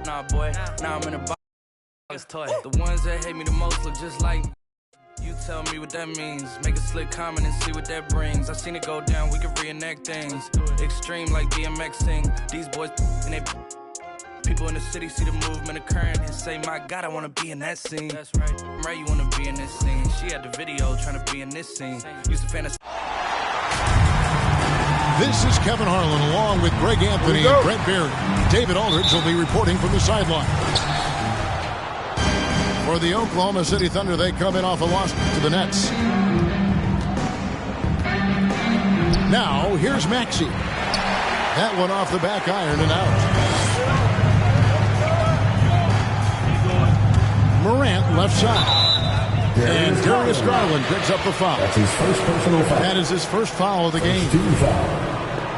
Nah, boy, now I'm in a box toy. The ones that hate me the most look just like me. You tell me what that means. Make a slick comment and see what that brings. I seen it go down, we can reenact things. Extreme like DMXing. These boys and they people in the city see the movement occurring and say, my God, I wanna be in that scene. That's right. Right, you wanna be in this scene. She had the video trying to be in this scene. Used to fantasize. This is Kevin Harlan along with Greg Anthony and Brent Barry. David Aldridge will be reporting from the sideline. For the Oklahoma City Thunder, they come in off a loss to the Nets. Now, here's Maxey. That one off the back iron and out. Morant left side. And Darius Garland picks up the foul. That's his first personal foul. That is his first foul of the game.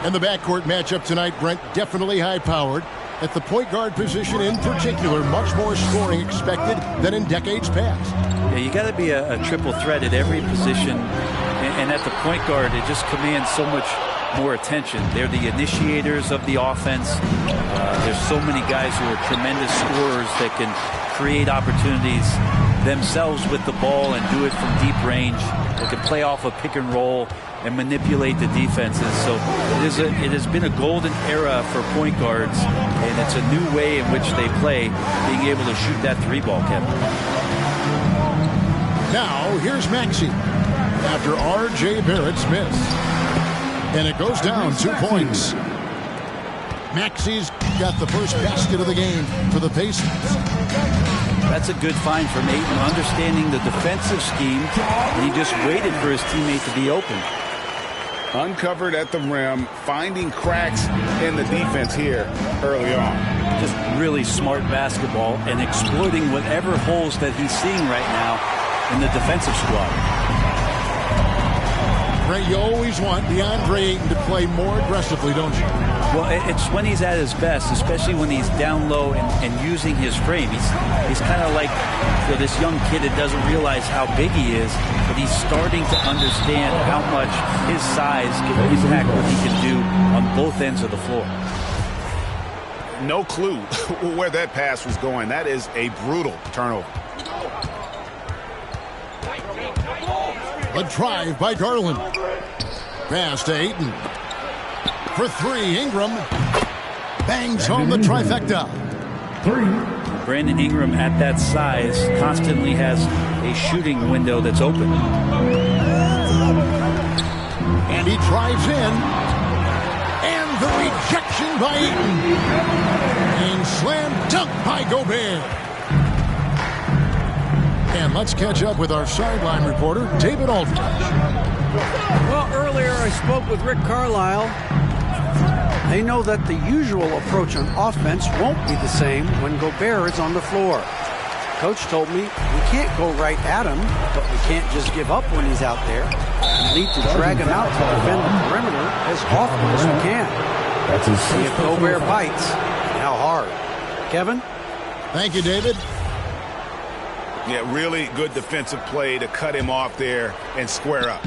And the backcourt matchup tonight, Brent, definitely high-powered. At the point guard position in particular, much more scoring expected than in decades past. Yeah, you got to be a triple threat at every position. And at the point guard, it just commands so much more attention. They're the initiators of the offense. There's so many guys who are tremendous scorers that can create opportunities themselves with the ball and do it from deep range. They can play off a pick and roll and manipulate the defenses. So it has been a golden era for point guards, and it's a new way in which they play, being able to shoot that three ball, Kevin. Now, here's Maxey after R.J. Barrett's miss. And it goes down 2 points. Maxey's got the first basket of the game for the Pacers. That's a good find from Ayton, understanding the defensive scheme, and he just waited for his teammate to be open. Uncovered at the rim, finding cracks in the defense here early on. Just really smart basketball and exploiting whatever holes that he's seeing right now in the defensive squad. Ray, you always want DeAndre Ayton to play more aggressively, don't you? Well, it's when he's at his best, especially when he's down low and using his frame. He's kind of like for this young kid that doesn't realize how big he is, but he's starting to understand how much his size can impact what he can do on both ends of the floor. No clue where that pass was going. That is a brutal turnover. A drive by Garland. Pass to Ayton. For three, Ingram bangs home the trifecta. Brandon Ingram at that size constantly has a shooting window that's open. And he drives in. And the rejection by Ayton. And slam dunk by Gobert. And let's catch up with our sideline reporter, David Aldridge. Well, earlier I spoke with Rick Carlisle. They know that the usual approach on offense won't be the same when Gobert is on the floor. Coach told me we can't go right at him, but we can't just give up when he's out there. We need to drag him out to defend the perimeter as often as we can. See if Gobert bites and how hard. Kevin? Thank you, David. Yeah, really good defensive play to cut him off there and square up.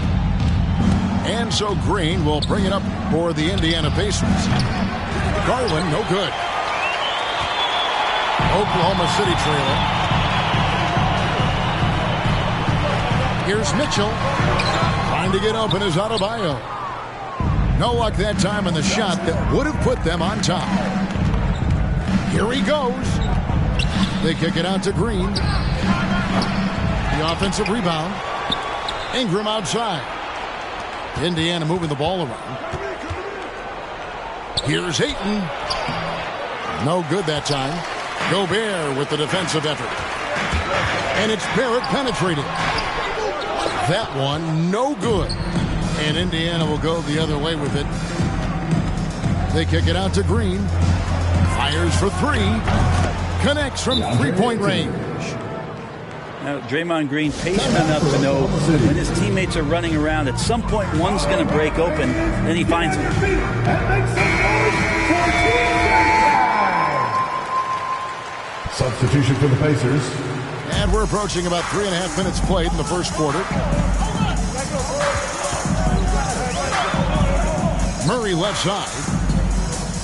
And so Green will bring it up for the Indiana Pacers. Garland, no good. Oklahoma City trailing. Here's Mitchell. Trying to get open is Adebayo. No luck that time on the shot that would have put them on top. Here he goes. They kick it out to Green. The offensive rebound. Ingram outside. Indiana moving the ball around. Here's Ayton. No good that time. Gobert with the defensive effort. And it's Barrett penetrating. That one, no good. And Indiana will go the other way with it. They kick it out to Green. Fires for three. Connects from three-point range. Now, Draymond Green patient enough to know when his teammates are running around, at some point one's going to break open, then he finds it. Substitution for the Pacers. And we're approaching about 3.5 minutes played in the first quarter. Murray left side.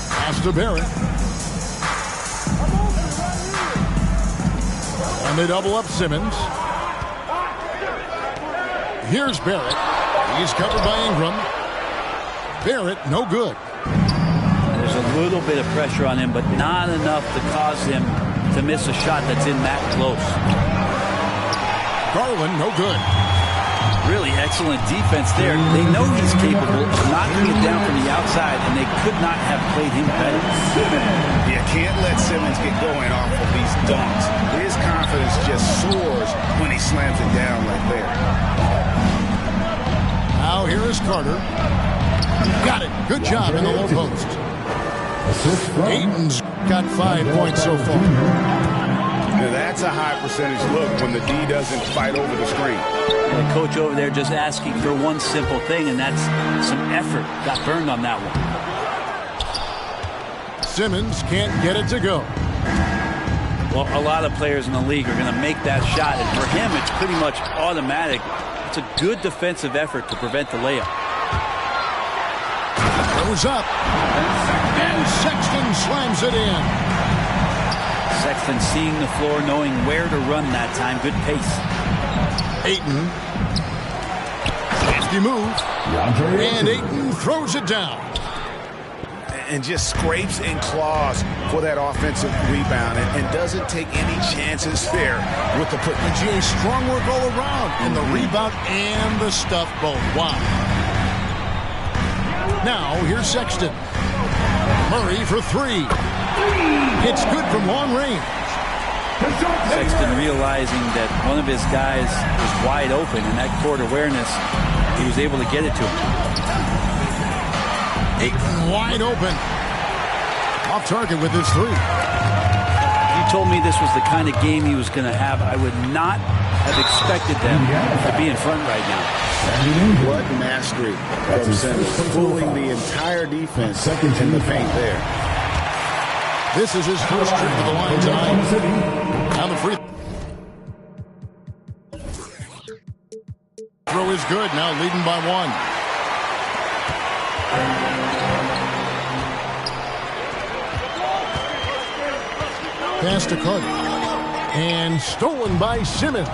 Pass to Barrett. And they double up Simmons. Here's Barrett. He's covered by Ingram. Barrett, no good. There's a little bit of pressure on him, but not enough to cause him to miss a shot that's in that close. Garland, no good. Really excellent defense there. They know he's capable of knocking it down from the outside, and they could not have played him better. You can't let Simmons get going off of these dunks. His confidence just soars when he slams it down like that. Now here is Carter. Got it. Good job in the low post. Ayton's got 5 points so far. Now that's a high percentage look when the D doesn't fight over the screen. The coach over there just asking for one simple thing, and that's some effort. Got burned on that one. Simmons can't get it to go. Well, a lot of players in the league are going to make that shot, and for him, it's pretty much automatic. It's a good defensive effort to prevent the layup. Goes up, and Sexton slams it in. Sexton seeing the floor, knowing where to run that time. Good pace. Ayton. Nasty move. And Ayton throws it down. And just scrapes and claws for that offensive rebound and doesn't take any chances there with the put. GA, strong work all around. And the rebound and the stuff both. Wow. Now, here's Sexton. Murray for three. It's good from long range. Sexton realizing that one of his guys was wide open, and that court awareness, he was able to get it to him. Ayton wide open. Off target with his three. He told me this was the kind of game he was going to have. I would not have expected them to be in front right now. What mastery from Simmons, fooling the entire defense in the paint there. This is his first trip to the line tonight. On the free throw is good. Now leading by one. Pass to Carter. And stolen by Simmons.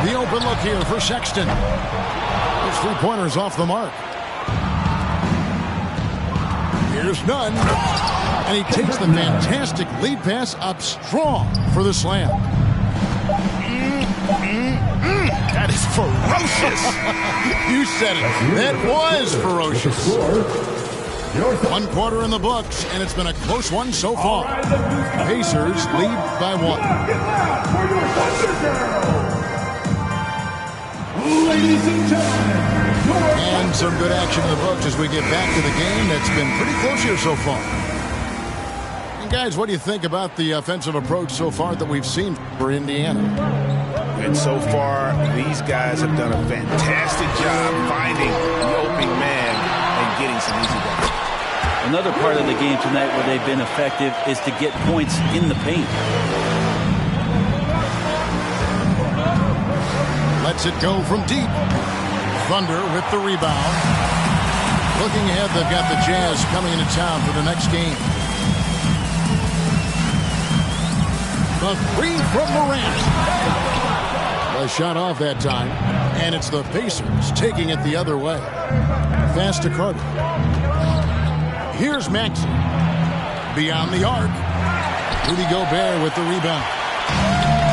The open look here for Sexton. His three-pointer's off the mark. Here's Nunn. And he takes the fantastic lead pass up strong for the slam. That is ferocious. You said it. That was ferocious. 1 quarter in the books, and it's been a close one so far. Pacers lead by one. Ladies and gentlemen, and some good action in the books as we get back to the game that's been pretty close here so far. And guys, what do you think about the offensive approach so far that we've seen for Indiana? And so far, these guys have done a fantastic job finding the opening man and getting some easy buckets. Another part of the game tonight where they've been effective is to get points in the paint. Lets it go from deep. Thunder with the rebound. Looking ahead, they've got the Jazz coming into town for the next game. The three from Morant. A shot off that time, and it's the Pacers taking it the other way. Fast to Carter. Here's Maxey. Beyond the arc. Rudy Gobert with the rebound.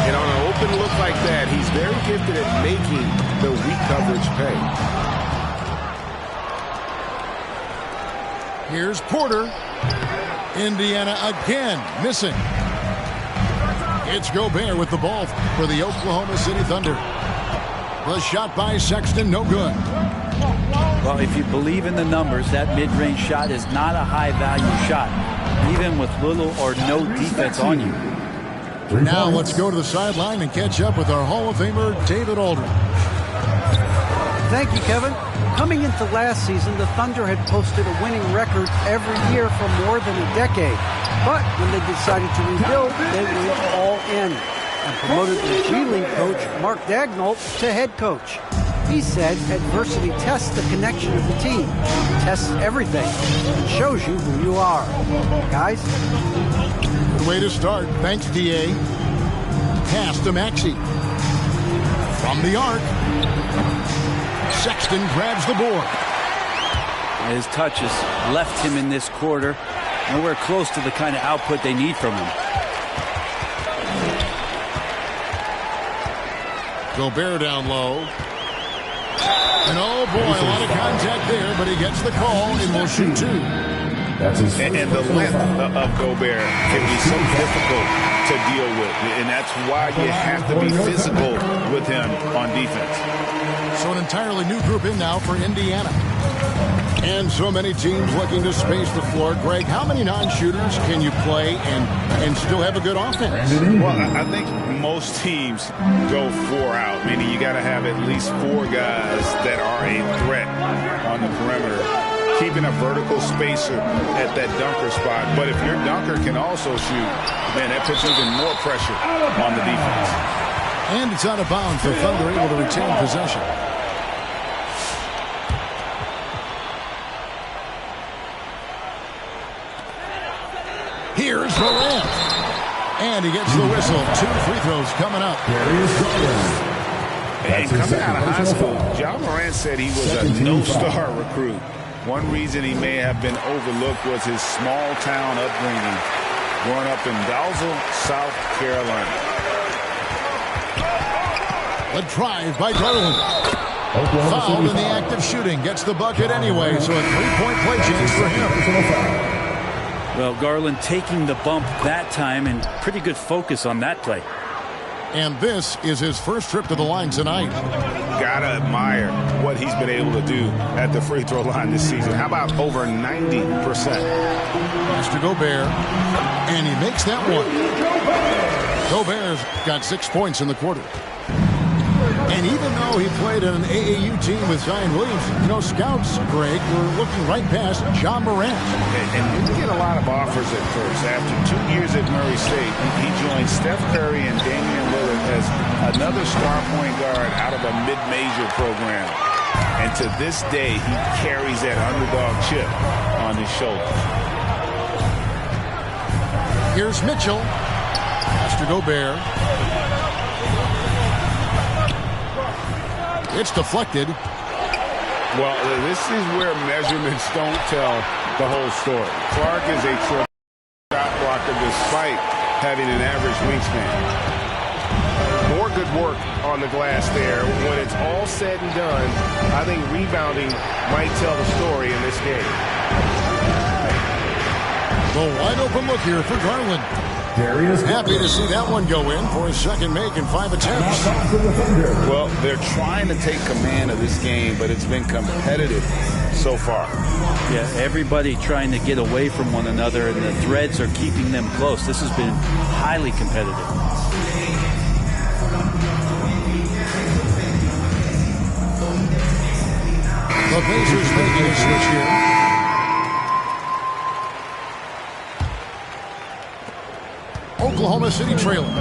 And on an open look like that, he's very gifted at making the weak coverage pay. Here's Porter. Indiana again missing. It's Gobert with the ball for the Oklahoma City Thunder. The shot by Sexton, no good. Well, if you believe in the numbers, that mid-range shot is not a high-value shot, even with little or no defense on you. Now let's go to the sideline and catch up with our Hall of Famer, David Aldridge. Thank you, Kevin. Coming into last season, the Thunder had posted a winning record every year for more than a decade. But when they decided to rebuild, they went all in and promoted the G League coach, Mark Daigneault, to head coach. He said adversity tests the connection of the team, tests everything, and shows you who you are. Guys? Good way to start. Thanks, DA. pass to Maxey. From the arc. Sexton grabs the board. His touches left him in this quarter. Nowhere close to the kind of output they need from him. Gobert down low. And oh boy, a lot of contact there, but he gets the call and will shoot two. And the length of Gobert can be so difficult to deal with. And that's why you have to be physical with him on defense. So an entirely new group in now for Indiana. And so many teams looking to space the floor. Greg, how many non-shooters can you play and still have a good offense? Well, I think most teams go 4 out, meaning you got to have at least 4 guys that are a threat on the perimeter, keeping a vertical spacer at that dunker spot. But if your dunker can also shoot, man, that puts even more pressure on the defense. And it's out of bounds, so Thunder able to retain possession. Here's Morant. And he gets the whistle. 2 free throws coming up. And coming out of high school, John Morant said he was a no-star recruit. One reason he may have been overlooked was his small-town upbringing, growing up in Dalzell, South Carolina. A drive by Garland. Fouled in the act of shooting. Gets the bucket anyway, so a 3-point play chance for him. Well, Garland taking the bump that time, and pretty good focus on that play. And this is his first trip to the line tonight. Gotta admire what he's been able to do at the free throw line this season. How about over 90%? Pass to Gobert, and he makes that one. Gobert's got 6 points in the quarter. And even though he played on an AAU team with Zion Williamson, you know, scouts, Greg, were looking right past John Morant. And didn't get a lot of offers at first. After 2 years at Murray State, he joined Steph Curry and Damian Lillard as another star point guard out of a mid-major program. And to this day, he carries that underdog chip on his shoulder. Here's Mitchell. Pass to Gobert. It's deflected. Well, this is where measurements don't tell the whole story. Clark is a shot blocker despite having an average wingspan. More good work on the glass there. When it's all said and done, I think rebounding might tell the story in this game. The wide open look here for Garland. Happy to see that one go in for his second make in 5 attempts. Well, they're trying to take command of this game, but it's been competitive so far. Yeah, everybody trying to get away from one another, and the threads are keeping them close. This has been highly competitive. The Pacers making a switch here. Oklahoma City trailing.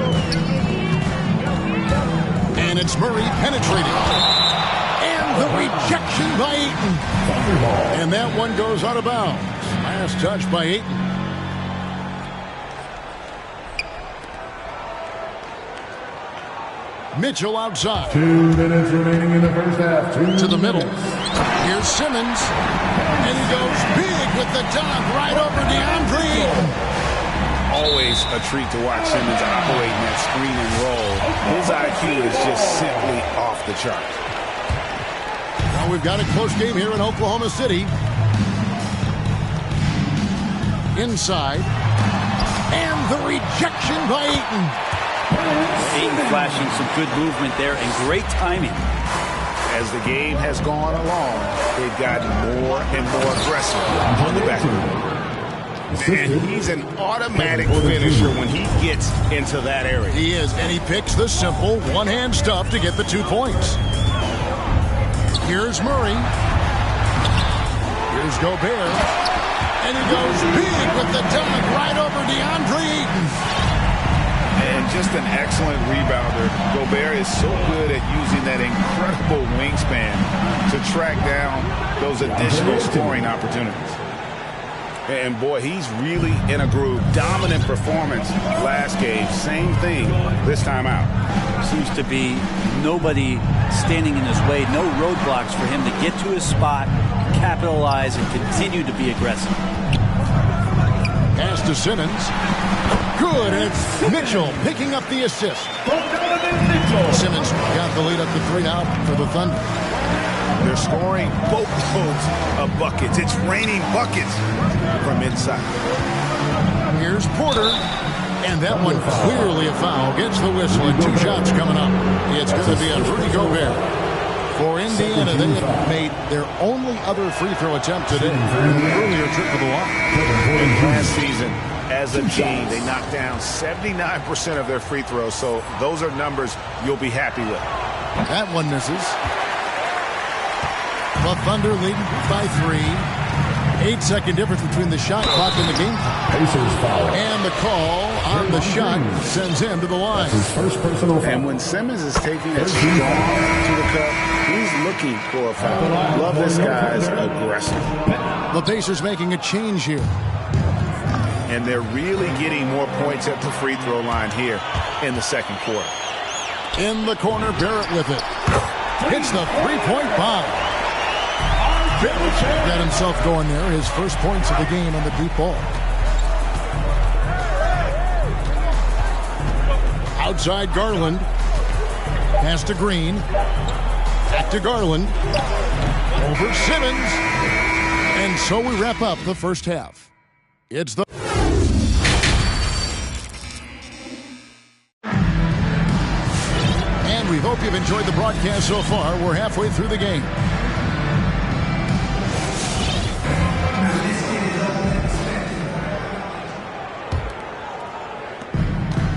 And it's Murray penetrating. And the rejection by Ayton. And that one goes out of bounds. Last touch by Ayton. Mitchell outside. 2 minutes remaining in the first half. To the middle. Here's Simmons. And he goes big with the dunk right over DeAndre Ayton. Always a treat to watch Simmons operate in that screen and roll. His IQ is just simply off the chart. Now we've got a close game here in Oklahoma City. Inside. And the rejection by Ayton. Ayton flashing some good movement there and great timing. As the game has gone along, they've gotten more and more aggressive on the back. And he's an automatic finisher when he gets into that area. He is, and he picks the simple one-hand stuff to get the 2 points. Here's Murray. Here's Gobert. And he goes big with the dunk right over DeAndre Ayton. And just an excellent rebounder. Gobert is so good at using that incredible wingspan to track down those additional scoring opportunities. And boy, he's really in a groove. Dominant performance last game. Same thing this time out. Seems to be nobody standing in his way. No roadblocks for him to get to his spot, capitalize, and continue to be aggressive. Pass to Simmons. Good, and it's Mitchell picking up the assist. Simmons got the lead up to 3 now for the Thunder. They're scoring boatloads of buckets. It's raining buckets from inside. Here's Porter, and that one clearly a foul. Gets the whistle, and 2 shots coming up. It's going to be on Rudy Gobert. For Indiana, they have made their only other free throw attempt today. An earlier trip to the line. Last season, as a team, they knocked down 79% of their free throws, so those are numbers you'll be happy with. That one misses. The Thunder leading by 3. 8-second difference between the shot clock and the game clock. And the call on the shot sends him to the line. First personal foul. And when Simmons is taking it strong to the cup, he's looking for a foul. Love this guy's aggressive. The Pacers making a change here. And they're really getting more points at the free throw line here in the second quarter. In the corner, Barrett with it. Hits the three-point bomb. Got himself going there. His first points of the game on the deep ball. Outside Garland. Pass to Green. Back to Garland. Over Simmons. And so we wrap up the first half. It's the... And we hope you've enjoyed the broadcast so far. We're halfway through the game.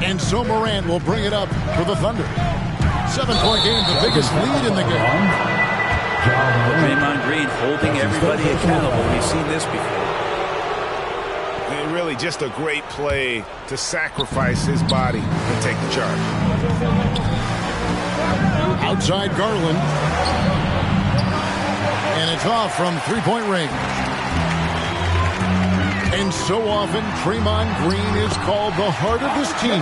And so Morant will bring it up for the Thunder. 7-point game, the biggest lead in the game. Draymond Green holding everybody accountable. We've seen this before. And really just a great play to sacrifice his body and take the charge. Outside Garland. And it's off from three-point range. And so often, Draymond Green is called the heart of this team.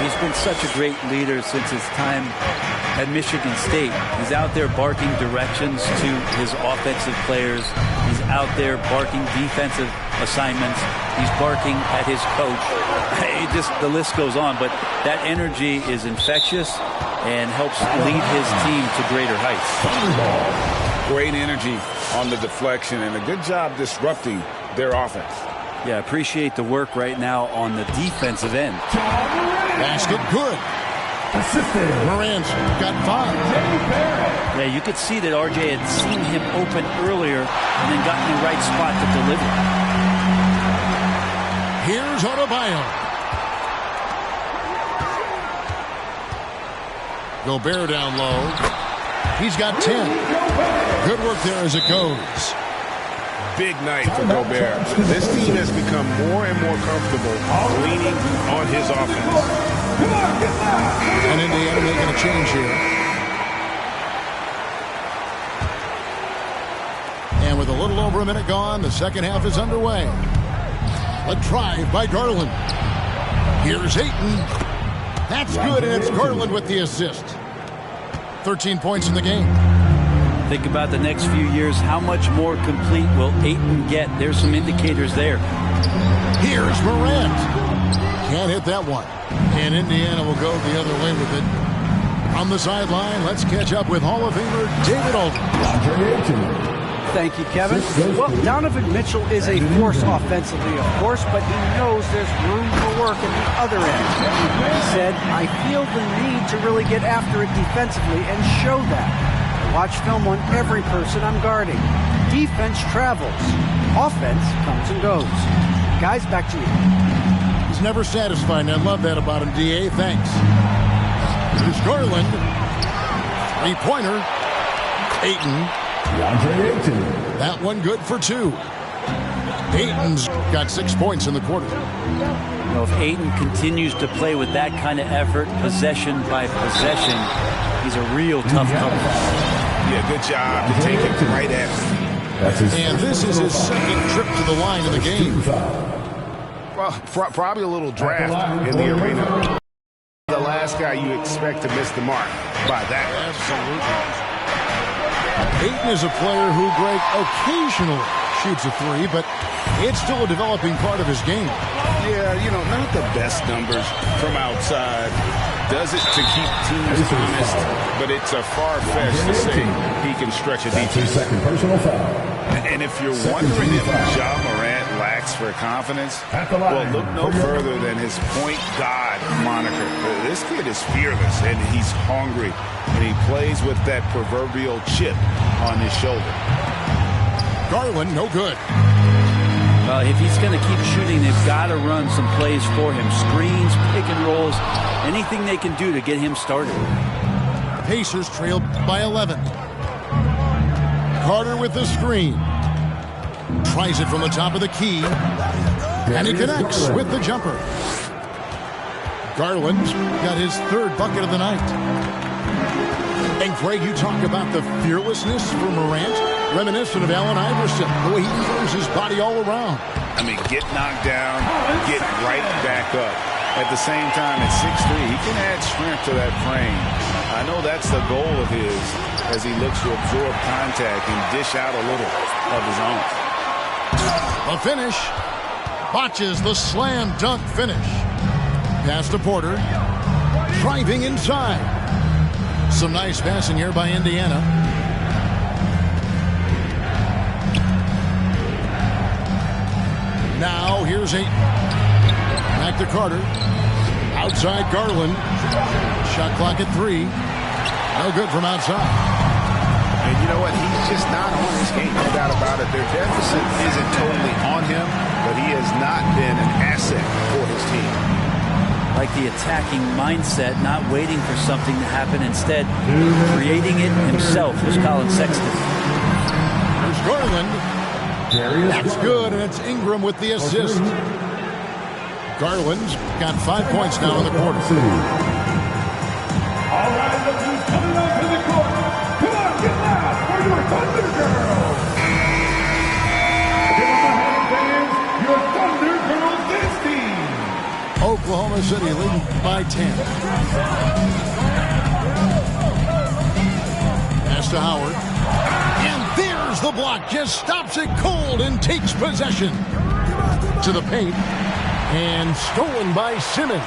He's been such a great leader since his time at Michigan State. He's out there barking directions to his offensive players. He's out there barking defensive assignments. He's barking at his coach. The list goes on, but that energy is infectious and helps lead his team to greater heights. Great energy on the deflection and a good job disrupting their offense. Yeah, appreciate the work right now on the defensive end. Basket good. Morant's got 5. Yeah, you could see that RJ had seen him open earlier and then got in the right spot to deliver. Here's Adebayo. Gobert down low. He's got 10. Good work there as it goes. Big night for Gobert. This team has become more and more comfortable leaning on his offense. And Indiana making a change here. And with a little over a minute gone, the second half is underway. A drive by Garland. Here's Ayton. That's good, and it's Garland with the assist. 13 points in the game. Think about the next few years. How much more complete will Ayton get? There's some indicators there. Here's Morant. Can't hit that one. And Indiana will go the other way with it. On the sideline, let's catch up with Hall of Famer David Aldridge. Thank you, Kevin. Well, Donovan Mitchell is a force offensively, of course, but he knows there's room for work at the other end. He said, I feel the need to really get after it defensively and show that. Watch film on every person I'm guarding. Defense travels. Offense comes and goes. Guys, back to you. He's never satisfied, and I love that about him, D.A. Thanks. Here's Garland. Three-pointer. Ayton. That one good for 2. Ayton's got 6 points in the quarter. You know, if Ayton continues to play with that kind of effort, possession by possession, he's a real tough cover. Yeah, good job to take it right at him. And this is his second trip to the line in the game. Well, probably a little draft in the arena. The last guy you expect to miss the mark by that. Absolutely. Peyton is a player who, Greg, occasionally shoots a three, but it's still a developing part of his game. Yeah, you know, not the best numbers from outside. Does it to keep teams honest, but it's a far-fetched to say he can stretch a defense. Second personal foul. And if you're wondering if Ja Morant lacks for confidence, well, look no further than his point god moniker. This kid is fearless, and he's hungry, and he plays with that proverbial chip on his shoulder. Garland, no good. If he's going to keep shooting, they've got to run some plays for him. Screens, pick and rolls, anything they can do to get him started. Pacers trailed by 11. Carter with the screen. Tries it from the top of the key. And he connects with the jumper. Garland's got his third bucket of the night. And Greg, you talk about the fearlessness for Morant, reminiscent of Allen Iverson, the way he throws his body all around. I mean, get knocked down, get right back up. At the same time, at 6'3", he can add strength to that frame. I know that's the goal of his as he looks to absorb contact and dish out a little of his own. A finish. Botches the slam dunk finish. Pass to Porter. Driving inside. Some nice passing here by Indiana. Now here's a back to Carter. Outside Garland. Shot clock at 3. No good from outside. And you know what? He's just not on his game. No doubt about it. Their deficit isn't totally on him, but he has not been an asset for his team. Like the attacking mindset, not waiting for something to happen, instead creating it himself, was Colin Sexton. There's Garland. That's good, and it's Ingram with the assist. Garland's got 5 points now in the quarter. All right, look who's coming onto the court. Come on, get loud for your Thunder Girls. Give them a hand, fans. Your Thunder Girls dance team. Oklahoma City leading by 10. Pass to Howard. And there's the block. Just stops it cold and takes possession. To the paint. And stolen by Simmons.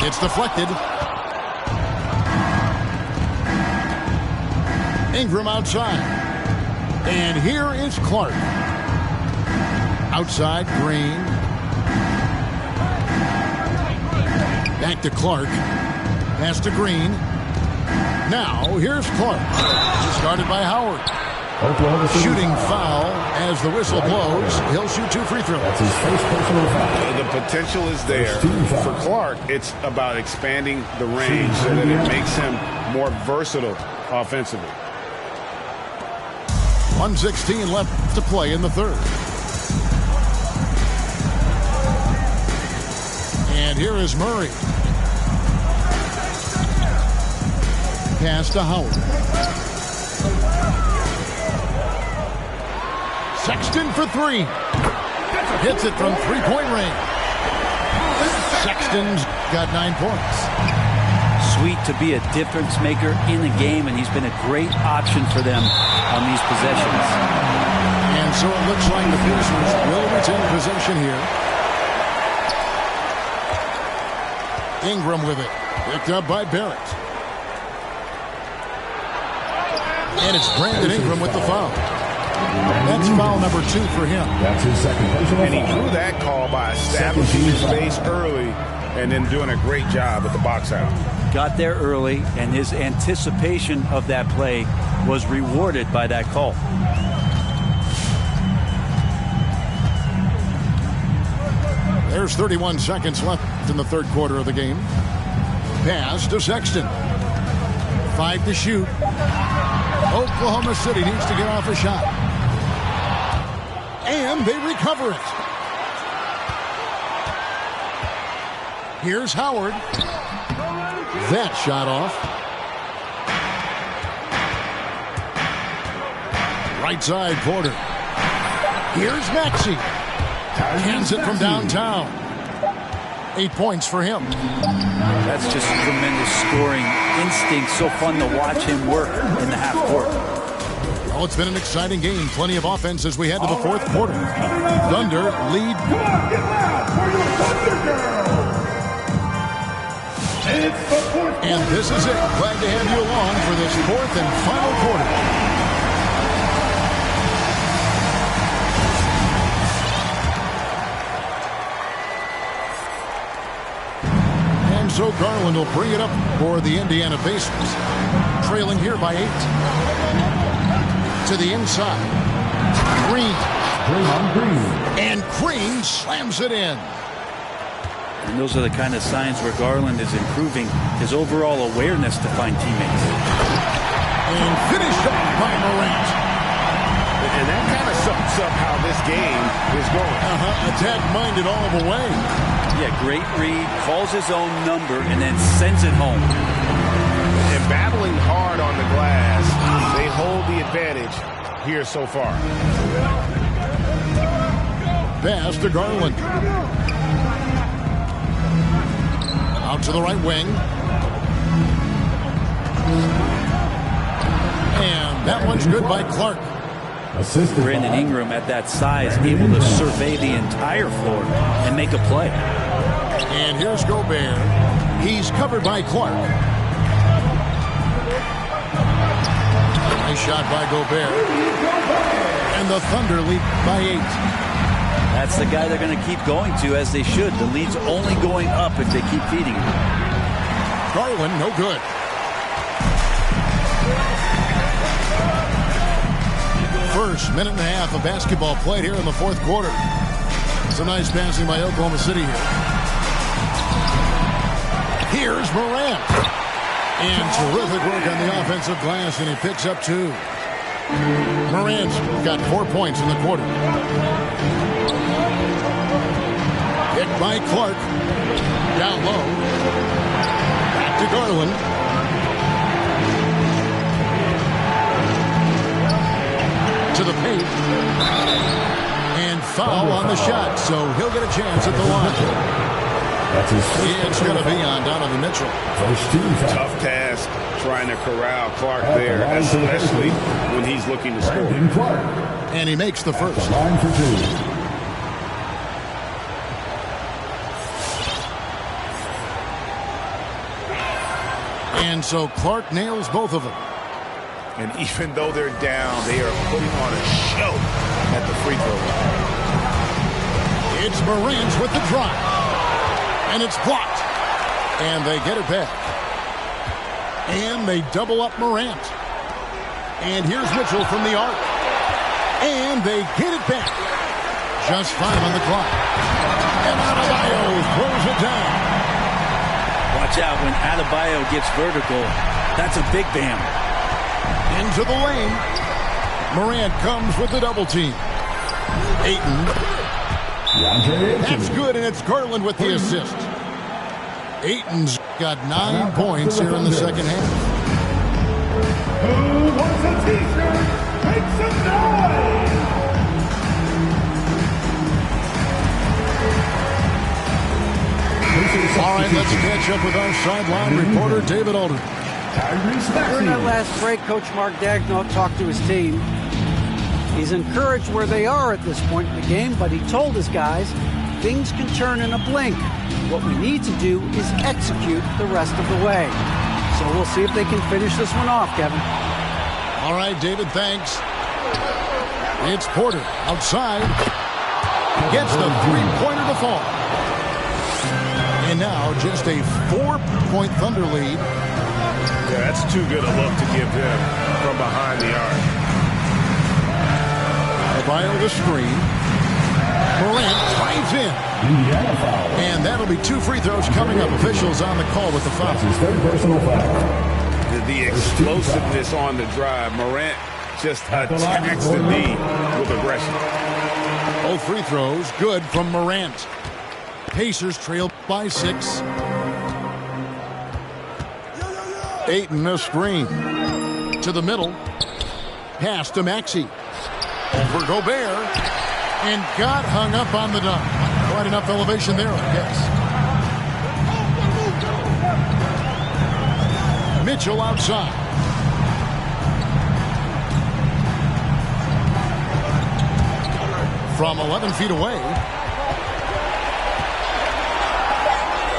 It's deflected. Ingram outside. And here is Clark. Outside, Green. Back to Clark. Pass to Green. Now, here's Clark. Started by Howard. Shooting foul as the whistle blows. He'll shoot 2 free throws. That's his first personal foul. The potential is there. For Clark, it's about expanding the range so that it makes him more versatile offensively. 1:16 left to play in the third. And here is Murray. Pass to Howard. Sexton for 3. Hits it from three-point range. Sexton's got 9 points. Sweet to be a difference maker in the game, and he's been a great option for them on these possessions. And so it looks like the Pacers will retain possession here. Ingram with it. Picked up by Barrett. And it's Brandon Ingram with the foul. That's foul number 2 for him. That's his second personal And he foul. drew that call by establishing his space early and then doing a great job at the box out. Got there early, and his anticipation of that play was rewarded by that call. There's 31 seconds left in the third quarter of the game. Pass to Sexton. 5 to shoot. Oklahoma City needs to get off a shot. And they recover it. Here's Howard. That shot off. Right side, Porter. Here's Maxey. Hands it from downtown. 8 points for him. That's just tremendous scoring instinct. So fun to watch him work in the half court. Well, it's been an exciting game. Plenty of offense as we head to the fourth quarter. Thunder lead. Come on, get loud for your Thunder Girls. It's the fourth And this is it. Glad to have you along for this fourth and final quarter. So Garland will bring it up for the Indiana Pacers. Trailing here by 8. To the inside. Green. And Green slams it in. And those are the kind of signs where Garland is improving his overall awareness to find teammates. And finished off by Morant. And that kind of sums up how this game is going. Attack-minded all the way. Yeah, great read, calls his own number, and then sends it home. And battling hard on the glass, they hold the advantage here so far. Pass to Garland. Out to the right wing. And that one's good by Clark. Brandon Ingram at that size, able to survey the entire floor and make a play. And here's Gobert. He's covered by Clark. Nice shot by Gobert. And the Thunder lead by 8. That's the guy they're going to keep going to, as they should. The lead's only going up if they keep feeding him. Garland, no good. First minute and a half of basketball played here in the fourth quarter. Some nice passing by Oklahoma City here. Here's Morant. And terrific work on the offensive glass, and he picks up 2. Morant's got 4 points in the quarter. Hit by Clark. Down low. Back to Garland. To the paint. And foul on the shot, so he'll get a chance at the line. It's going to be on Donovan Mitchell. Tough task trying to corral Clark there, especially when he's looking to score. And he makes the first. line for 2. And so Clark nails both of them. And even though they're down, they are putting on a show at the free throw line. It's Morant with the drive. And it's blocked. And they get it back. And they double up Morant. And here's Mitchell from the arc. And they get it back. Just 5 on the clock. And Adebayo throws it down. Watch out when Adebayo gets vertical. That's a big bam. Into the lane. Morant comes with the double team. Ayton. That's good, and it's Garland with the assist. Ayton's got 9 points here in the second half. Who wants a t-shirt? Make some noise! All right, let's catch up with our sideline reporter, David Alden. During that last break, Coach Mark Daigneault talked to his team. He's encouraged where they are at this point in the game, but he told his guys things can turn in a blink. What we need to do is execute the rest of the way. So we'll see if they can finish this one off, Kevin. All right, David, thanks. It's Porter outside. Gets the three-pointer to fall. And now just a 4-point Thunder lead. Yeah, that's too good a look to give them from behind the arc. Adebayo the screen. Morant drives in. And that'll be 2 free throws coming up. Officials on the call with the foul. The explosiveness on the drive. Morant just attacks the knee with aggression. Both free throws good from Morant. Pacers trail by 6. Ayton a screen. To the middle. Pass to Maxey. Over Gobert. And got hung up on the dunk. Quite enough elevation there, I guess. Mitchell outside. From 11 feet away.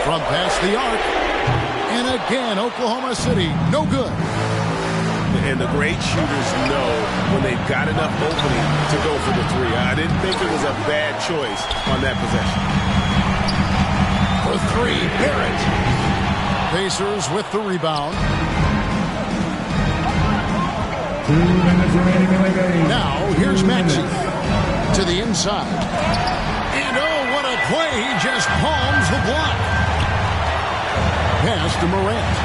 From past the arc. And again, Oklahoma City, no good. And the great shooters know when they've got enough opening to go for the three. I didn't think it was a bad choice on that possession. For three, Barrett. Pacers with the rebound. 2 minutes remaining in the game. Now, here's Maxey to the inside. And oh, what a play. He just palms the block. Pass to Morant.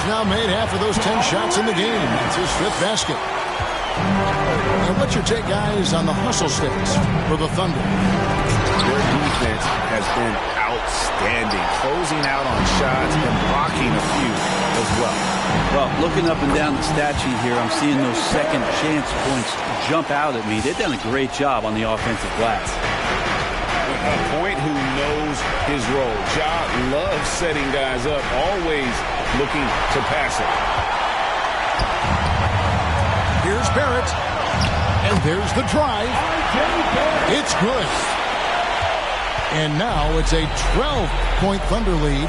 Now made half of those 10 shots in the game. It's his 5th basket. And what's your take, guys, on the hustle stats for the Thunder? Their defense has been outstanding, closing out on shots and blocking a few as well. Well, looking up and down the stat sheet here, I'm seeing those second chance points jump out at me. They've done a great job on the offensive glass. A point who knows his role. Ja loves setting guys up, always looking to pass it. Here's Barrett. And there's the drive. It's good. And now it's a 12-point Thunder lead.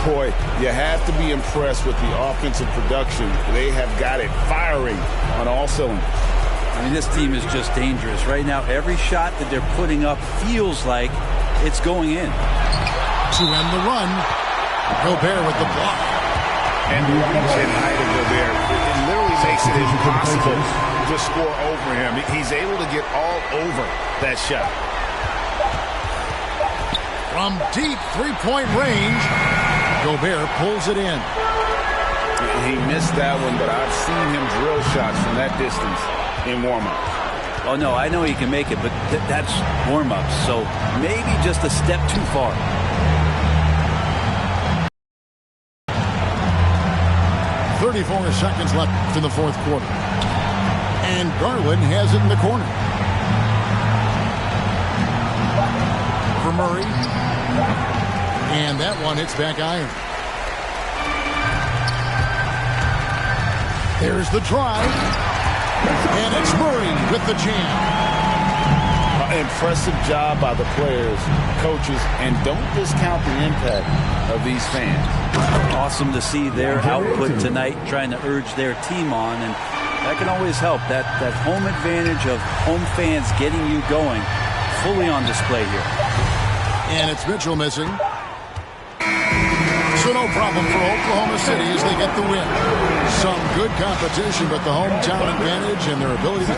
Boy, you have to be impressed with the offensive production. They have got it firing on all cylinders. I mean, this team is just dangerous. Right now, every shot that they're putting up feels like it's going in. To end the run, Gobert with the block. And the reach and height of Gobert, it literally makes it impossible to score over him. He's able to get all over that shot. From deep three-point range, Gobert pulls it in. He missed that one, but I've seen him drill shots from that distance in warm-up. Oh, no, I know he can make it, but that's warm-up, so maybe just a step too far. .34 seconds left in the fourth quarter. And Garland has it in the corner. For Murray. And that one hits back iron. There's the drive. And it's Murray with the jam. Impressive job by the players, coaches, and don't discount the impact of these fans. Awesome to see their output tonight, trying to urge their team on, and that can always help. That home advantage of home fans getting you going, fully on display here. And it's Mitchell missing. So no problem for Oklahoma City as they get the win. Some good competition, but the hometown advantage and their ability to